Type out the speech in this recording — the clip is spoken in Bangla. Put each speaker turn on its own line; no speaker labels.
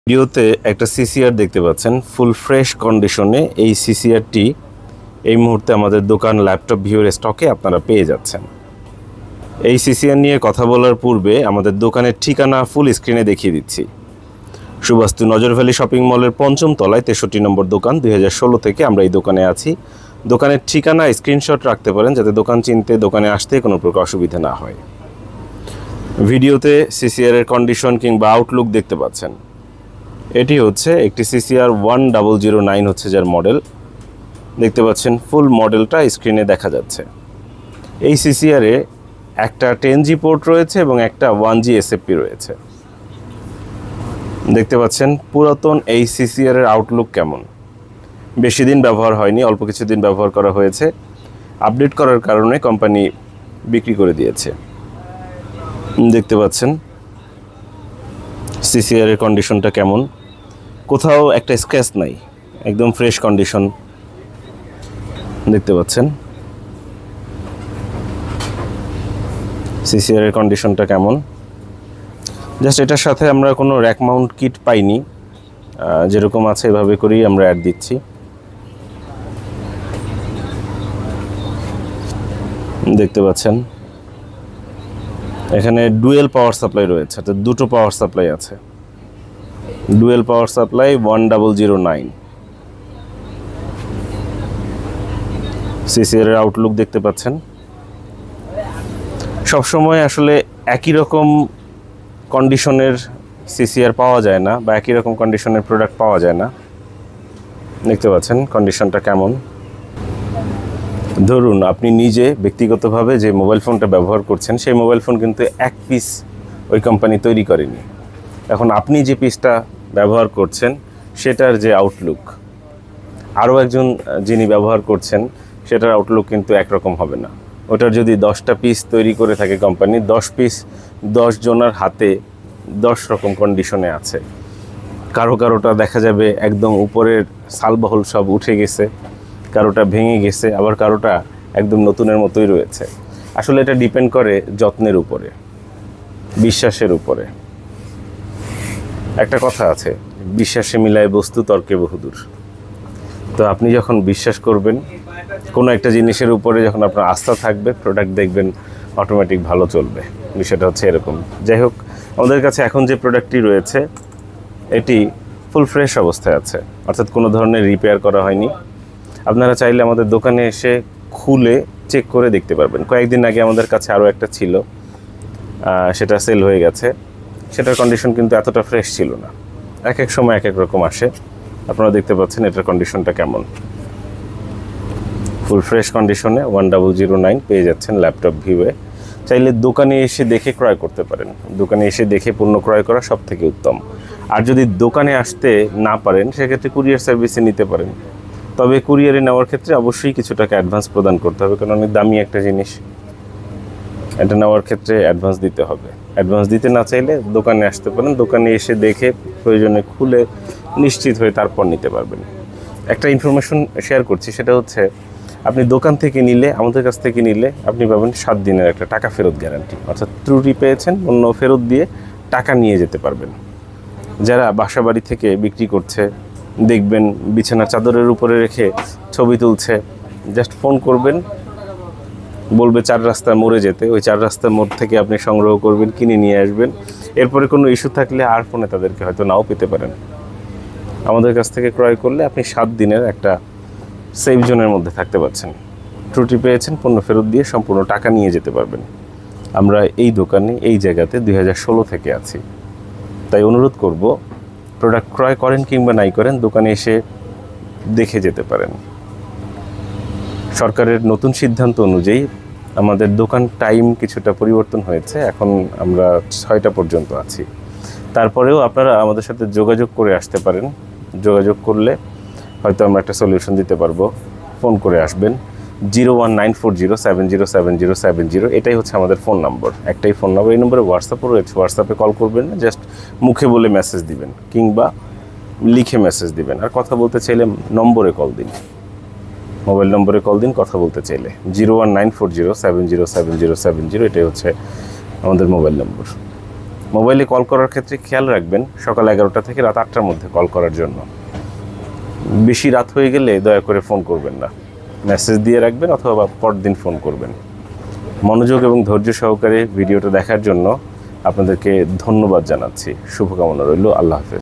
ভিডিওতে একটা সিসিআর দেখতে পাচ্ছেন ফুল ফ্রেশ কন্ডিশনে। এই সিসিআরটি এই মুহূর্তে আমাদের দোকান ল্যাপটপ ভিউর স্টকে আপনারা পেয়ে যাচ্ছেন। এই সিসিআর নিয়ে কথা বলার পূর্বে আমাদের দোকানের ঠিকানা ফুল স্ক্রিনে দেখিয়ে দিচ্ছি। সুবাস্তু নজর ভ্যালি শপিং মলের ৫ম তলায় ৬৩ নম্বর দোকান। ২০১৬ থেকে আমরা এই দোকানে আছি। দোকানের ঠিকানা স্ক্রিনশট রাখতে পারেন যাতে দোকান চিনতে দোকানে আসতে কোনো প্রকার অসুবিধা না হয়। ভিডিওতে সিসিআর এর কন্ডিশন কিংবা আউটলুক দেখতে পাচ্ছেন। এটি হচ্ছে একটি সিসিআর 1009 হচ্ছে যার মডেল। দেখতে পাচ্ছেন ফুল মডেলটা স্ক্রিনে দেখা যাচ্ছে। এই সিসিআরে একটা 10G পোর্ট রয়েছে এবং একটা 1G SFP রয়েছে। দেখতে পাচ্ছেন পুরাতন এই সিসিআর এর আউটলুক কেমন। বেশি দিন ব্যবহার হয়নি, অল্প কিছুদিন ব্যবহার করা হয়েছে। আপডেট করার কারণে কোম্পানি বিক্রি করে দিয়েছে। দেখতে পাচ্ছেন সিসিআর এর কন্ডিশনটা কেমন। কোথাও একটা স্ক্র্যাচ নাই, একদম ফ্রেশ কন্ডিশন। দেখতে পাচ্ছেন সিসিআর এর কন্ডিশনটা কেমন। জাস্ট এটার সাথে আমরা কোনো র্যাক মাউন্ট কিট পাইনি, যেরকম আছে এভাবে করেই আমরা অ্যাড দিচ্ছি। দেখতে পাচ্ছেন এখানে ডুয়েল পাওয়ার সাপ্লাই রয়েছে, অর্থাৎ দুটো পাওয়ার সাপ্লাই আছে। Dual power supply 1009। সিসিআর এর আউটলুক দেখতে পাচ্ছেন। সবসময় আসলে একই রকম কন্ডিশনের সিসিআর পাওয়া যায় না, বা একই রকম কন্ডিশনের প্রোডাক্ট পাওয়া যায় না। দেখতে পাচ্ছেন কন্ডিশনটা কেমন। ধরুন আপনি নিজে ব্যক্তিগতভাবে যে মোবাইল ফোনটা ব্যবহার করছেন, সেই মোবাইল ফোন কিন্তু এক পিস ওই কোম্পানি তৈরি করেনি। এখন আপনি যে পিসটা ব্যবহার করছেন সেটার যে আউটলুক, আরও একজন যিনি ব্যবহার করছেন সেটার আউটলুক কিন্তু একরকম হবে না। ওটার যদি 10টা পিস তৈরি করে থাকে কোম্পানি, 10 পিস 10 জনের হাতে 10 রকম কন্ডিশনে আছে। কারোটা দেখা যাবে একদম উপরের সালবহল সব উঠে গেছে, কারোটা ভেঙে গেছে, আবার কারোটা একদম নতুনের মতোই রয়েছে। আসলে এটা ডিপেন্ড করে যত্নের উপরে, বিশ্বাসের উপরে। একটা কথা আছে, বিশ্বাসে মিলায় বস্তু তর্কে বহুদূর। তো আপনি যখন বিশ্বাস করবেন কোনো একটা জিনিসের উপরে, যখন আপনার আস্থা থাকবে, প্রোডাক্ট দেখবেন অটোমেটিক ভালো চলবে। বিষয়টা হচ্ছে এরকম। যাই হোক, আমাদের কাছে এখন যে প্রোডাক্টটি রয়েছে এটি ফুল ফ্রেশ অবস্থায় আছে, অর্থাৎ কোনো ধরনের রিপেয়ার করা হয়নি। আপনারা চাইলে আমাদের দোকানে এসে খুলে চেক করে দেখতে পারবেন। কয়েকদিন আগে আমাদের কাছে আরও একটা ছিল, সেটা সেল হয়ে গেছে। সেটার কন্ডিশন কিন্তু এতটা ফ্রেশ ছিল না। এক এক সময় এক এক রকম আসে। আপনারা দেখতে পাচ্ছেন এটার কন্ডিশনটা কেমন। ফুল ফ্রেশ কন্ডিশনে 1009 পেয়ে যাচ্ছেন ল্যাপটপ ভিউয়ে। চাইলে দোকানে এসে দেখে ক্রয় করতে পারেন। দোকানে এসে দেখে পণ্য ক্রয় করা সব থেকে উত্তম। আর যদি দোকানে আসতে না পারেন সেক্ষেত্রে কুরিয়ার সার্ভিসে নিতে পারেন। তবে কুরিয়ারে নেওয়ার ক্ষেত্রে অবশ্যই কিছু টাকা অ্যাডভান্স প্রদান করতে হবে, কারণ অনেক দামি একটা জিনিস। এটা নেওয়ার ক্ষেত্রে অ্যাডভান্স দিতে হবে। অ্যাডভান্স দিতে না চাইলে দোকানে আসতে পারেন। দোকানে এসে দেখে প্রয়োজনে খুলে নিশ্চিত হয়ে তারপর নিতে পারবেন। একটা ইনফরমেশন শেয়ার করছি, সেটা হচ্ছে আপনি দোকান থেকে নিলে, আমাদের কাছ থেকে নিলে আপনি পাবেন 7 দিনের একটা টাকা ফেরত গ্যারান্টি। অর্থাৎ ত্রুটি পেয়েছেন, অন্য ফেরত দিয়ে টাকা নিয়ে যেতে পারবেন। যারা বাসা বাড়ি থেকে বিক্রি করছে, দেখবেন বিছানার চাদরের উপরে রেখে ছবি তুলছে, জাস্ট ফোন করবেন, বলবে 4 রাস্তার মোড়ে যেতে। ওই 4 রাস্তার মোড় থেকে আপনি সংগ্রহ করবেন, কিনে নিয়ে আসবেন। এরপরে কোনো ইস্যু থাকলে আর ফোনে তাদেরকে হয়তো নাও পেতে পারেন। আমাদের কাছ থেকে ক্রয় করলে আপনি 7 দিনের একটা সেফ জোনের মধ্যে থাকতে পারছেন। ত্রুটি পেয়েছেন, পণ্য ফেরত দিয়ে সম্পূর্ণ টাকা নিয়ে যেতে পারবেন। আমরা এই দোকানে, এই জায়গাতে 2016 থেকে আছি। তাই অনুরোধ করব, প্রোডাক্ট ক্রয় করেন কিংবা নাই করেন, দোকানে এসে দেখে যেতে পারেন। সরকারের নতুন সিদ্ধান্ত অনুযায়ী আমাদের দোকান টাইম কিছুটা পরিবর্তন হয়েছে। এখন আমরা 6টা পর্যন্ত আছি। তারপরেও আপনারা আমাদের সাথে যোগাযোগ করে আসতে পারেন। যোগাযোগ করলে হয়তো আমরা একটা সলিউশন দিতে পারবো। ফোন করে আসবেন 01940707070। এটাই হচ্ছে আমাদের ফোন নম্বর। একটাই ফোন নম্বর। এই নম্বরে হোয়াটসঅ্যাপও রয়েছে। হোয়াটসঅ্যাপে কল করবেন না, জাস্ট মুখে বলে মেসেজ দিবেন কিংবা লিখে মেসেজ দিবেন। আর কথা বলতে চাইলে নম্বরে কল দিন, মোবাইল নম্বরে কল দিন কথা বলতে চাইলে। 01940707070। এটাই হচ্ছে আমাদের মোবাইল নম্বর। মোবাইলে কল করার ক্ষেত্রে খেয়াল রাখবেন সকাল 11টা থেকে রাত 8টার মধ্যে কল করার জন্য। বেশি রাত হয়ে গেলে দয়া করে ফোন করবেন না, মেসেজ দিয়ে রাখবেন অথবা পরদিন ফোন করবেন। মনোযোগ এবং ধৈর্য সহকারে ভিডিওটা দেখার জন্য আপনাদেরকে ধন্যবাদ জানাচ্ছি। শুভকামনা রইল। আল্লাহ হাফেজ।